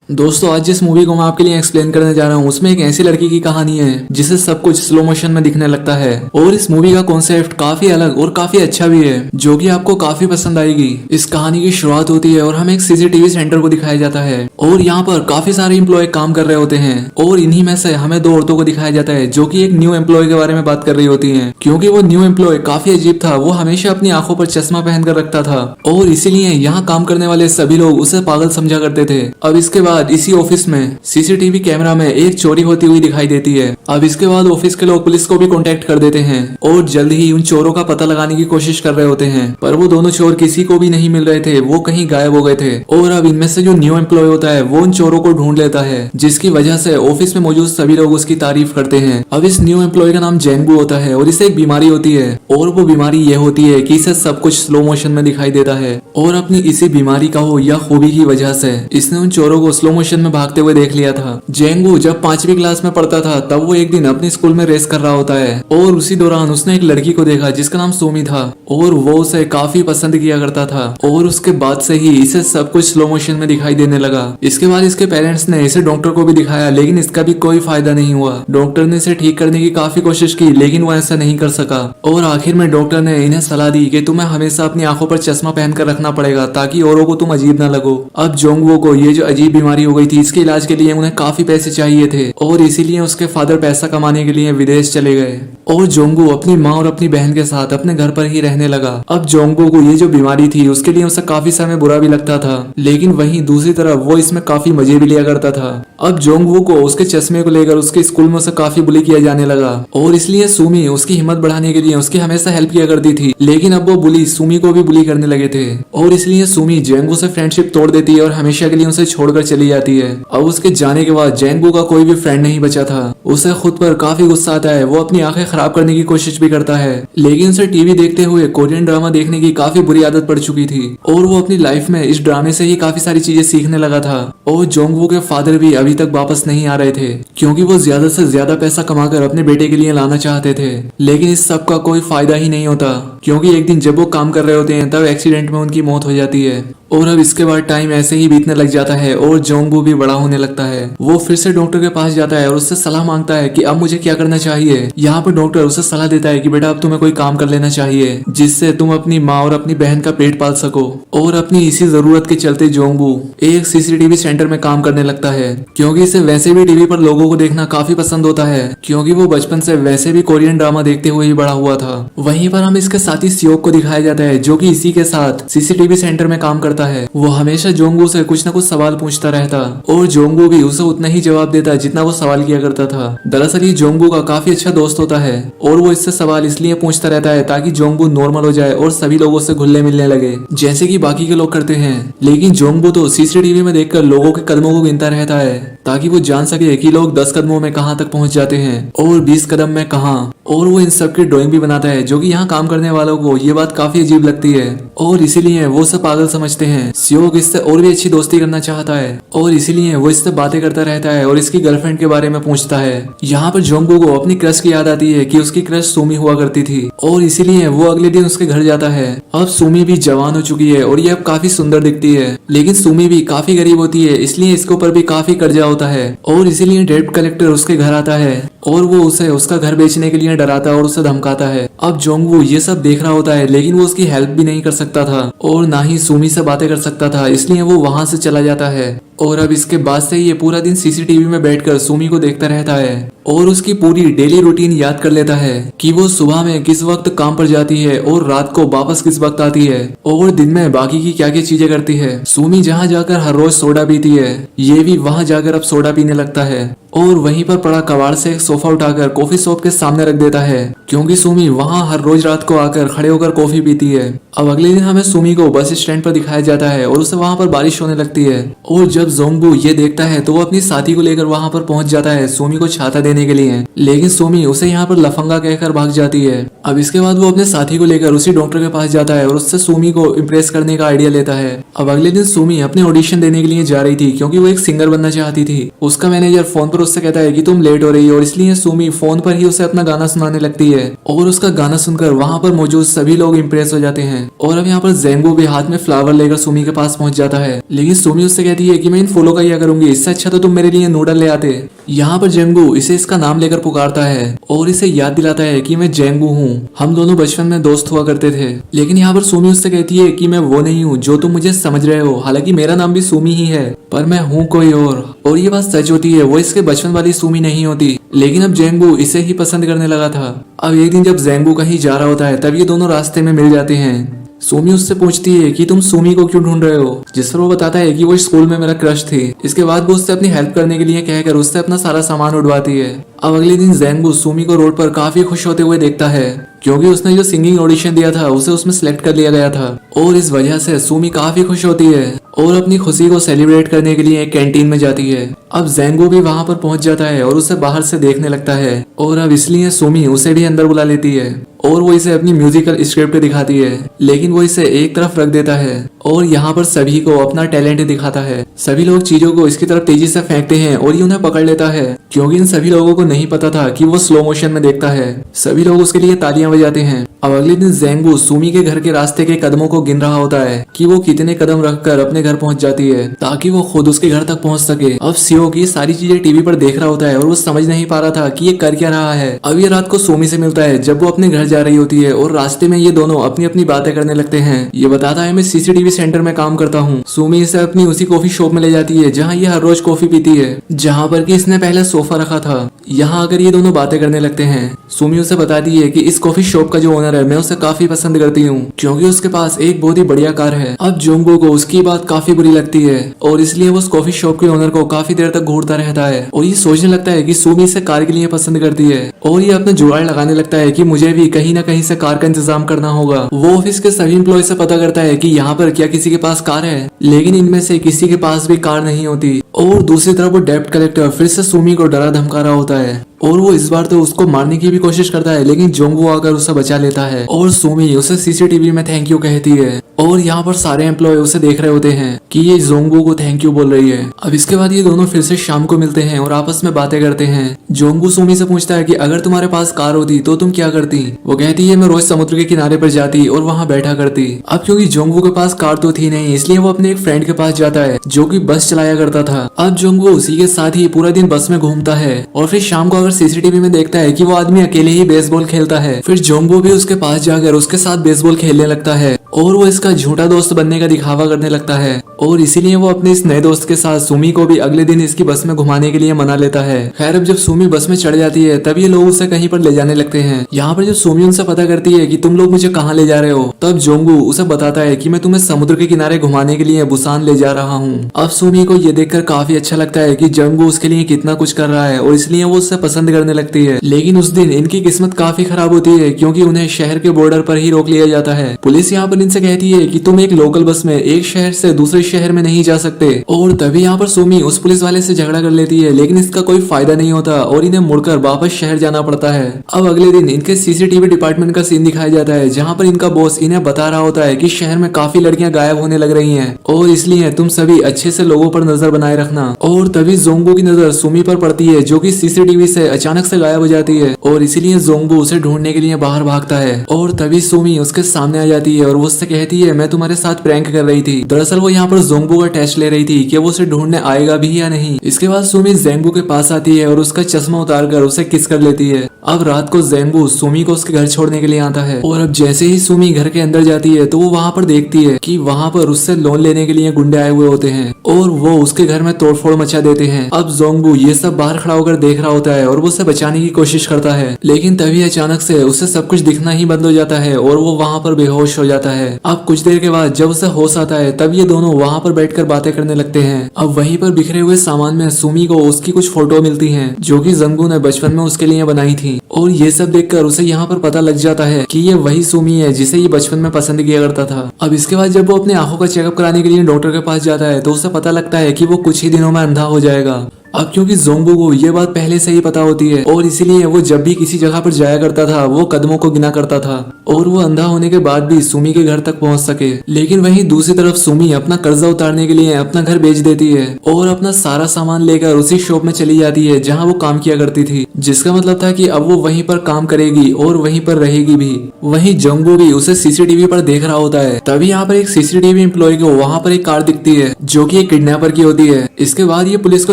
दोस्तों आज जिस मूवी को मैं आपके लिए एक्सप्लेन करने जा रहा हूँ उसमें एक ऐसी लड़की की कहानी है जिसे सब कुछ स्लो मोशन में दिखने लगता है और इस मूवी का कॉन्सेप्ट काफी अलग और काफी अच्छा भी है जो कि आपको काफी पसंद आएगी। इस कहानी की शुरुआत होती है और हमें एक सीसीटीवी सेंटर को दिखाया जाता है और यहाँ पर काफी सारे एम्प्लॉय काम कर रहे होते हैं और इन्हीं में से हमें दो औरतों को दिखाया जाता है जो कि एक न्यू एम्प्लॉय के बारे में बात कर रही होती है। क्योंकि वो न्यू एम्प्लॉय काफी अजीब था, वो हमेशा अपनी आंखों पर चश्मा पहन कर रखता था और इसीलिए यहाँ काम करने वाले सभी लोग उसे पागल समझा करते थे। अब इसके बाद इसी ऑफिस में सीसीटीवी कैमरा में एक चोरी होती हुई दिखाई देती है। अब इसके बाद ऑफिस के लोग पुलिस को भी कांटेक्ट कर देते हैं और जल्द ही उन चोरों का पता लगाने की कोशिश कर रहे होते हैं, पर वो दोनों चोर किसी को भी नहीं मिल रहे थे, वो कहीं गायब हो गए थे। और अब इनमें से जो न्यू एम्प्लॉय होता है वो उन चोरों को ढूंढ लेता है, जिसकी वजह से ऑफिस में मौजूद सभी लोग उसकी तारीफ करते हैं। अब इस न्यू एम्प्लॉय का नाम जेंगू होता है और इसे एक बीमारी होती है और वो बीमारी ये होती है कि इसे सब कुछ स्लो मोशन में दिखाई देता है और अपनी इसी बीमारी का हो या खूबी की वजह से इसने उन चोरों को स्लो मोशन में भागते हुए देख लिया था। जेंगू जब 5वीं क्लास में पढ़ता था तब वो एक दिन अपने स्कूल में रेस कर रहा होता है और उसी दौरान उसने एक लड़की को देखा जिसका नाम सुमी था और वो उसे काफी पसंद किया करता था और उसके बाद से ही इसे सब कुछ स्लो मोशन में दिखाई देने लगा। इसके बाद इसके पेरेंट्स ने इसे डॉक्टर को भी दिखाया लेकिन इसका भी कोई फायदा नहीं हुआ। डॉक्टर ने इसे ठीक करने की काफी कोशिश की लेकिन वो ऐसा नहीं कर सका और आखिर में डॉक्टर ने इन्हें सलाह दी कि तुम्हें हमेशा अपनी आंखों पर चश्मा पहनकर रखना पड़ेगा ताकि औरों को तुम अजीब न लगो। अब जोंगवो को ये जो अजीब बीमारी हो गई थी इसके इलाज के लिए उन्हें काफी पैसे चाहिए थे और इसीलिए उसके फादर पैसा कमाने के लिए विदेश चले गए और जोंगू अपनी माँ और अपनी बहन के साथ अपने घर पर ही रहने लगा। अब जोंगू को ये जो बीमारी थी उसके लिए उसे काफी समय बुरा भी लगता था लेकिन वहीं दूसरी तरफ वो इसमें काफी मजे भी लिया करता था। अब जोंगवू को उसके चश्मे को लेकर उसके स्कूल में उसे काफी बुली किया जाने लगा और इसलिए सुमी उसकी हिम्मत बढ़ाने के लिए उसकी हमेशा हेल्प किया करती थी, लेकिन अब वो बुली सुमी को भी बुली करने लगे थे और इसलिए सुमी जेंगू से फ्रेंडशिप तोड़ देती है और हमेशा के लिए उसे छोड़कर चली जाती है। अब उसके जाने के बाद जेंगू का कोई भी फ्रेंड नहीं बचा था। उसे खुद पर काफी गुस्सा आता है, वो अपनी आंखें खराब करने की कोशिश भी करता है लेकिन उसे टीवी देखते हुए कोरियन ड्रामा देखने की काफी बुरी आदत पड़ चुकी थी और वो अपनी लाइफ में इस ड्रामे से ही काफी सारी चीजें सीखने लगा था। और जोंगवू के फादर भी अभी तक वापस नहीं आ रहे थे क्योंकि वो ज्यादा से ज्यादा पैसा कमाकर अपने बेटे के लिए लाना चाहते थे, लेकिन इस सब का कोई फायदा ही नहीं होता क्योंकि एक दिन जब वो काम कर रहे होते हैं तब एक्सीडेंट में उनकी मौत हो जाती है। और अब इसके बाद टाइम ऐसे ही बीतने लग जाता है और जोंगू भी बड़ा होने लगता है। वो फिर से डॉक्टर के पास जाता है और उससे सलाह मांगता है कि अब मुझे क्या करना चाहिए। यहाँ पर डॉक्टर उसे सलाह देता है कि बेटा अब तुम्हें कोई काम कर लेना चाहिए जिससे तुम अपनी माँ और अपनी बहन का पेट पाल सको। और अपनी इसी जरूरत के चलते जोंगू एक सीसीटीवी सेंटर में काम करने लगता है क्योंकि इसे वैसे भी टीवी पर लोगों को देखना काफी पसंद होता है क्योंकि वो बचपन से वैसे भी कोरियन ड्रामा देखते हुए ही बड़ा हुआ था। वहीं पर हम इसके साथी सियोक को दिखाया जाता है जो कि इसी के साथ सीसीटीवी सेंटर में काम करता है। वो हमेशा जोंगू से कुछ न कुछ सवाल पूछता रहता और जोंगू भी उसे उतना ही जवाब देता जितना वो सवाल किया करता था। दरअसल ये जोंगू का काफी अच्छा दोस्त होता है और वो इससे सवाल इसलिए पूछता रहता है ताकि जोंगू नॉर्मल हो जाए और सभी लोगों से घुलने मिलने लगे जैसे कि बाकी के लोग करते हैं। लेकिन जोंगू तो सीसीटीवी में देखकर लोगों के कदमों को गिनता रहता है ताकि वो जान सके कि लोग 10 कदमों में कहाँ तक पहुंच जाते हैं और 20 कदम में कहाँ। और वो इन सब की ड्राइंग भी बनाता है जो कि यहाँ काम करने वालों को ये बात काफी अजीब लगती है और इसीलिए वो सब पागल समझते हैं। सियोक इससे और भी अच्छी दोस्ती करना चाहता है और इसीलिए वो इससे बातें करता रहता है और इसकी गर्लफ्रेंड के बारे में पूछता है। यहाँ पर जोंगू को अपनी क्रश की याद आती है कि उसकी क्रश सुमी हुआ करती थी और इसीलिए वो अगले दिन उसके घर जाता है। अब सुमी भी जवान हो चुकी है और ये अब काफी सुंदर दिखती है, लेकिन सुमी भी काफी गरीब होती है इसलिए इसके ऊपर भी काफी कर्जा होता है और इसीलिए डेब्ट कलेक्टर उसके घर आता है और वो उसे उसका घर बेचने के लिए डराता और उसे धमकाता है। अब जोंगवू ये सब देख रहा होता है लेकिन वो उसकी हेल्प भी नहीं कर सकता था और ना ही सुमी से बातें कर सकता था, इसलिए वो वहां से चला जाता है। और अब इसके बाद से ये पूरा दिन सीसीटीवी में बैठकर सुमी को देखता रहता है और उसकी पूरी डेली रूटीन याद कर लेता है कि वो सुबह में किस वक्त काम पर जाती है और रात को वापस किस वक्त आती है और दिन में बाकी की क्या क्या चीजें करती है। सुमी जहाँ जाकर हर रोज सोडा पीती है ये भी वहाँ जाकर अब सोडा पीने लगता है और वहीं पर पड़ा कबाड़ से एक सोफा उठाकर कॉफी शॉप के सामने रख देता है क्योंकि सुमी वहाँ हर रोज रात को आकर खड़े होकर कॉफी पीती है। अब अगले दिन हमें सुमी को बस स्टैंड पर दिखाया जाता है और उसे वहाँ पर बारिश होने लगती है और जब जोंगबू ये देखता है तो वो अपनी साथी को लेकर वहाँ पर पहुंच जाता है सुमी को छाता देने के लिए, लेकिन सुमी उसे यहाँ पर लफंगा कहकर भाग जाती है। अब इसके बाद वो अपने साथी को लेकर उसी डॉक्टर के पास जाता है और उससे सुमी को इम्प्रेस करने का आइडिया लेता है। अब अगले दिन सुमी अपने ऑडिशन देने के लिए जा रही थी क्योंकि वो एक सिंगर बनना चाहती थी। उसका मैनेजर फोन पर उससे कहता है कि तुम लेट हो रही हो और इसलिए सुमी फोन पर ही उसे अपना गाना सुनाने लगती है और उसका गाना सुनकर वहाँ पर मौजूद सभी लोग इम्प्रेस हो जाते हैं। और अब यहाँ पर जेंगू भी हाथ में फ्लावर लेकर सुमी के पास पहुंच जाता है, लेकिन सुमी उससे कहती है कि मैं इन फूलों का क्या करूंगी, इससे अच्छा तो तुम मेरे लिए नूडल ले आते। यहाँ पर जेंगू इसे इसका नाम लेकर पुकारता है और इसे याद दिलाता है कि मैं जेंगू हूँ, हम दोनों बचपन में दोस्त हुआ करते थे। लेकिन यहाँ पर सुमी उससे कहती है कि मैं वो नहीं हूँ जो तुम मुझे समझ रहे हो, हालांकि मेरा नाम भी सुमी ही है, पर मैं हूँ कोई और ये बात सच होती है, वो इसके बचपन वाली सुमी नहीं होती। लेकिन अब जेंगू इसे ही पसंद करने लगा था। अब एक दिन जब जेंगू कहीं जा रहा होता है तब ये दोनों रास्ते में मिल जाते हैं। सुमी उससे पूछती है कि तुम सुमी को क्यों ढूंढ रहे हो, जिस पर वो बताता है कि वो स्कूल में मेरा क्रश थी। इसके बाद वो उससे अपनी हेल्प करने के लिए कहकर उससे अपना सारा सामान उठवाती है। अब अगले दिन जेंगू सुमी को रोड पर काफी खुश होते हुए देखता है क्योंकि उसने जो सिंगिंग ऑडिशन दिया था उसे उसमें सिलेक्ट कर लिया गया था और इस वजह से सुमी काफी खुश होती है और अपनी खुशी को सेलिब्रेट करने के लिए एक कैंटीन में जाती है। अब जेंगू भी वहां पर पहुंच जाता है और उसे बाहर से देखने लगता है और अब इसलिए सुमी उसे भी अंदर बुला लेती है और वो इसे अपनी म्यूजिकल स्क्रिप्ट दिखाती है, लेकिन वो इसे एक तरफ रख देता है और यहाँ पर सभी को अपना टैलेंट दिखाता है। सभी लोग चीजों को इसकी तरफ तेजी से फेंकते हैं और ये उन्हें पकड़ लेता है क्योंकि इन सभी लोगों को नहीं पता था कि वो स्लो मोशन में देखता है। सभी लोग उसके लिए तालियां बजाते हैं। अब अगले दिन जेंगू सुमी के घर के रास्ते के कदमों को गिन रहा होता है कि वो कितने कदम रखकर अपने घर पहुंच जाती है ताकि वो खुद उसके घर तक पहुंच सके। अब सीओ की सारी चीजें टीवी पर देख रहा होता है और वो समझ नहीं पा रहा था कि ये कर क्या रहा है। अब ये रात को सुमी से मिलता है जब वो अपने घर जा रही होती है और रास्ते में ये दोनों अपनी अपनी बातें करने लगते हैं। ये बताता है मैं सीसीटीवी सेंटर में काम करता हूँ। सुमी इसे अपनी उसी कॉफी शॉप में ले जाती है जहाँ ये हर रोज कॉफी पीती है, जहाँ पर कि इसने पहले सोफा रखा था। यहाँ आकर ये दोनों बातें करने लगते हैं। सुमी उसे बताती है कि इस कॉफी शॉप का जो ओनर है मैं उसे काफी पसंद करती हूँ क्योंकि उसके पास एक बहुत ही बढ़िया कार है। अब जोंगो को उसकी बात काफी बुरी लगती है और इसलिए वो उस कॉफी शॉप के ओनर को काफी देर तक घूरता रहता है और ये सोचने लगता है कि सुमी इसे कार के लिए पसंद करती है और ये अपने जुगाड़ लगाने लगता है कि मुझे भी कहीं ना कहीं से कार का इंतजाम करना होगा। वो ऑफिस के सभी एम्प्लॉय से पता करता है कि यहाँ पर क्या किसी के पास कार है, लेकिन इनमें से किसी के पास भी कार नहीं होती। और दूसरी तरफ वो डेप्ट कलेक्टर फिर से सुमी को डरा धमका रहा होता है और वो इस बार तो उसको मारने की भी कोशिश करता है, लेकिन जोंगू आकर उसे बचा लेता है और सुमी उसे सीसीटीवी में थैंक यू कहती है और यहाँ पर सारे एम्प्लॉय उसे देख रहे होते हैं कि ये जोंगू को थैंक यू बोल रही है। अब इसके बाद ये दोनों फिर से शाम को मिलते हैं और आपस में बातें करते हैं। जोंगू सुमी से पूछता है कि अगर तुम्हारे पास कार होती तो तुम क्या करती। वो कहती है मैं रोज समुद्र के किनारे पर जाती और वहाँ बैठा करती। अब क्योंकि जोंगू के पास कार तो थी नहीं, इसलिए वो अपने एक फ्रेंड के पास जाता है जो कि बस चलाया करता था। अब जोंगू उसी के साथ ही पूरा दिन बस में घूमता है और फिर शाम को अगर सीसीटीवी में देखता है कि वो आदमी अकेले ही बेसबॉल खेलता है। फिर जोंगू भी उसके पास जाकर उसके साथ बेसबॉल खेलने लगता है और वो इसका झूठा दोस्त बनने का दिखावा करने लगता है और इसीलिए वो अपने इस नए दोस्त के साथ सुमी को भी अगले दिन इसकी बस में घुमाने के लिए मना लेता है। खैर अब जब सुमी बस में चढ़ जाती है तब ये लोग उसे कहीं पर ले जाने लगते हैं। यहाँ पर जब सुमी उनसे पता करती है कि तुम लोग मुझे कहाँ ले जा रहे हो, तब जोंगू उसे बताता है कि मैं तुम्हें समुद्र के किनारे घुमाने के लिए बुसान ले जा रहा हूँ। अब सुमी को ये देखकर काफी अच्छा लगता है कि जोंगू उसके लिए कितना कुछ कर रहा है और इसलिए वो उससे पसंद करने लगती है। लेकिन उस दिन इनकी किस्मत काफी खराब होती है क्योंकि उन्हें शहर के बॉर्डर पर ही रोक लिया जाता है। पुलिस यहाँ पर इनसे कहती है कि तुम एक लोकल बस में एक शहर से दूसरे शहर में नहीं जा सकते और तभी यहाँ पर सुमी उस पुलिस वाले से झगड़ा कर लेती है, लेकिन इसका कोई फायदा नहीं होता और इन्हें मुड़कर वापस शहर जाना पड़ता है। अब अगले दिन इनके सीसीटीवी डिपार्टमेंट का सीन दिखाया जाता है जहाँ पर इनका बॉस इन्हें बता रहा होता है कि शहर में काफी लड़कियां गायब होने लग रही हैं और इसलिए तुम सभी अच्छे से लोगों पर नजर बनाए रखना। और तभी जोंगू की नजर सुमी पर पड़ती है जो कि सीसीटीवी से अचानक से गायब हो जाती है और इसीलिए जोंगू उसे ढूंढने के लिए बाहर भागता है और तभी सुमी उसके सामने आ जाती है और वो उससे कहती है मैं तुम्हारे साथ प्रैंक कर रही थी। दरअसल वो यहाँ पर जोंगू का टेस्ट ले रही थी कि वो उसे ढूंढने आएगा भी या नहीं। इसके बाद सुमी जेंगू के पास आती है और उसका चश्मा उतार कर उसे किस कर लेती है। अब रात को जेंगू सुमी को उसके घर छोड़ने के लिए आता है और अब जैसे ही सुमी घर के अंदर जाती है तो वो वहाँ पर देखती है कि वहाँ पर उससे लोन लेने के लिए गुंडे आए हुए होते हैं और वो उसके घर में तोड़फोड़ मचा देते हैं। अब जोंगू ये सब बाहर खड़ा होकर देख रहा होता है और वो उसे बचाने की कोशिश करता है, लेकिन तभी अचानक से उसे सब कुछ दिखना ही बंद हो जाता है और वो वहाँ पर बेहोश हो जाता है। अब कुछ देर के बाद जब उसे होश आता है तब ये दोनों वहाँ पर बैठकर बातें करने लगते हैं। अब वहीं पर बिखरे हुए सामान में सुमी को उसकी कुछ फोटो मिलती हैं जो कि जोंगू ने बचपन में उसके लिए बनाई थी और ये सब देखकर उसे यहाँ पर पता लग जाता है कि ये वही सुमी है जिसे ये बचपन में पसंद किया करता था। अब इसके बाद जब वो अपनी आंखों का चेकअप कराने के लिए डॉक्टर के पास जाता है तो उसे पता लगता है कि वो कुछ ही दिनों में अंधा हो जाएगा। अब क्योंकि जोंगबू को ये बात पहले से ही पता होती है और इसीलिए वो जब भी किसी जगह पर जाया करता था वो कदमों को गिना करता था और वो अंधा होने के बाद भी सुमी के घर तक पहुंच सके। लेकिन वहीं दूसरी तरफ सुमी अपना कर्जा उतारने के लिए अपना घर बेच देती है और अपना सारा सामान लेकर उसी शॉप में चली जाती है जहाँ वो काम किया करती थी, जिसका मतलब था कि अब वो वहीं पर काम करेगी और वहीं पर रहेगी भी। वहीं जोंगबू भी उसे सीसीटीवी पर देख रहा होता है। तभी यहाँ पर एक सीसीटीवी एम्प्लॉय को वहाँ पर एक कार दिखती है जो कि एक किडनैपर की होती है। इसके बाद ये पुलिस को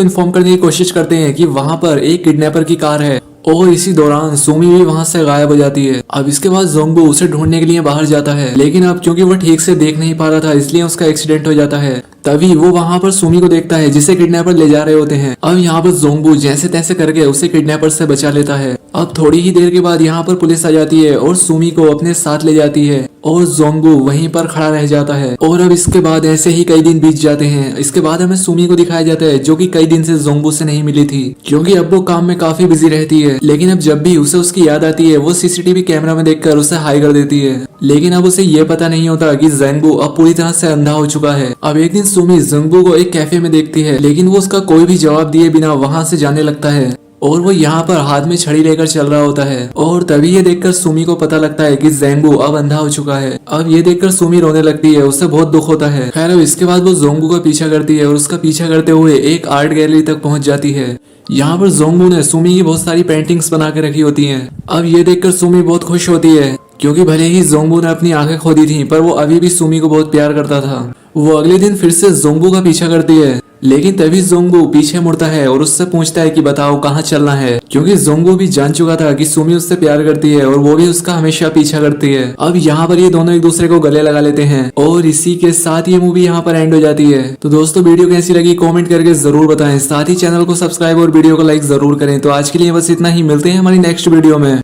इन्फॉर्म करने की कोशिश करते हैं कि वहाँ पर एक किडनैपर की कार है और इसी दौरान सुमी भी वहां से गायब हो जाती है। अब इसके बाद जोंगबू उसे ढूंढने के लिए बाहर जाता है, लेकिन अब क्योंकि वो ठीक से देख नहीं पा रहा था इसलिए उसका एक्सीडेंट हो जाता है। तभी वो वहां पर सुमी को देखता है जिसे किडनैपर ले जा रहे होते हैं। अब यहाँ पर जोंगबू जैसे तैसे करके उसे किडनैपर से बचा लेता है। अब थोड़ी ही देर के बाद यहाँ पर पुलिस आ जाती है और सुमी को अपने साथ ले जाती है और जोंगबू वहीं पर खड़ा रह जाता है। और अब इसके बाद ऐसे ही कई दिन बीत जाते हैं। इसके बाद हमें सुमी को दिखाया जाता है जो कि कई दिन से जोंगबू से नहीं मिली थी क्योंकि अब वो काम में काफी बिजी रहती है। लेकिन अब जब भी उसे उसकी याद आती है वो सीसीटीवी कैमरा में देखकर उसे हाई कर देती है। लेकिन अब उसे ये पता नहीं होता कि जोंगबू अब पूरी तरह से अंधा हो चुका है। अब एक दिन सुमी जोंगबू को एक कैफे में देखती है, लेकिन वो उसका कोई भी जवाब दिए बिना वहां से जाने लगता है और वो यहाँ पर हाथ में छड़ी लेकर चल रहा होता है। और तभी ये देखकर सुमी को पता लगता है कि जोंगबू अब अंधा हो चुका है। अब ये देखकर सुमी रोने लगती है, उससे बहुत दुख होता है। खैर अब इसके बाद वो जोंगबू का पीछा करती है और उसका पीछा करते हुए एक आर्ट गैलरी तक पहुंच जाती है। यहाँ पर जोंगबू ने सुमी की बहुत सारी पेंटिंग्स बना के रखी होती हैं। अब ये देखकर सुमी बहुत खुश होती है क्योंकि भले ही जोंगबू ने अपनी आंखें खो दी थी पर वो अभी भी सुमी को बहुत प्यार करता था। वो अगले दिन फिर से जोंगबू का पीछा करती है, लेकिन तभी जोंगबू पीछे मुड़ता है और उससे पूछता है कि बताओ कहाँ चलना है, क्योंकि जोंगबू भी जान चुका था कि सुमी उससे प्यार करती है और वो भी उसका हमेशा पीछा करती है। अब यहाँ पर ये दोनों एक दूसरे को गले लगा लेते हैं और इसी के साथ ये मूवी यहाँ पर एंड हो जाती है। तो दोस्तों वीडियो कैसी लगी कमेंट करके जरूर बताएं, साथ ही चैनल को सब्सक्राइब और वीडियो को लाइक जरूर करें। तो आज के लिए बस इतना ही, मिलते हैं हमारी नेक्स्ट वीडियो में।